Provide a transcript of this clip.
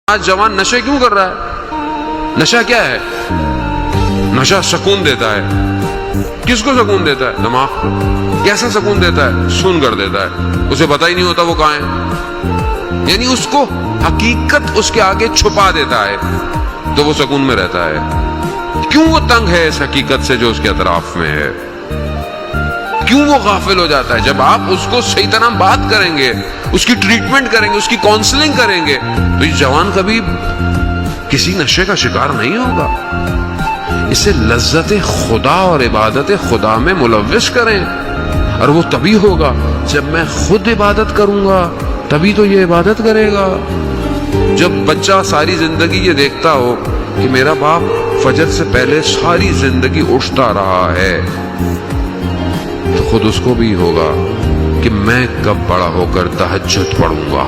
آج جوان نشے کیوں کر رہا ہے؟ نشہ کیا ہے؟ نشہ سکون دیتا ہے۔ کس کو سکون دیتا ہے؟ دماغ کو۔ کیسا سکون دیتا ہے؟ سن کر دیتا ہے، اسے پتہ ہی نہیں ہوتا وہ کہاں ہے، یعنی اس کو حقیقت اس کے آگے چھپا دیتا ہے تو وہ سکون میں رہتا ہے۔ کیوں وہ تنگ ہے اس حقیقت سے جو اس کے اطراف میں ہے؟ کیوں وہ غافل ہو جاتا ہے؟ جب آپ اس کو صحیح طرح بات کریں گے، اس کی ٹریٹمنٹ کریں گے، اس کی کاؤنسلنگ کریں گے، تو یہ جوان کبھی کسی نشے کا شکار نہیں ہوگا۔ اسے لذت خدا اور عبادت خدا میں ملوث کریں، اور وہ تبھی ہوگا جب میں خود عبادت کروں گا، تبھی تو یہ عبادت کرے گا۔ جب بچہ ساری زندگی یہ دیکھتا ہو کہ میرا باپ فجر سے پہلے ساری زندگی اٹھتا رہا ہے، تو خود اس کو بھی ہوگا کہ میں کب بڑا ہو کر تہجد پڑھوں گا۔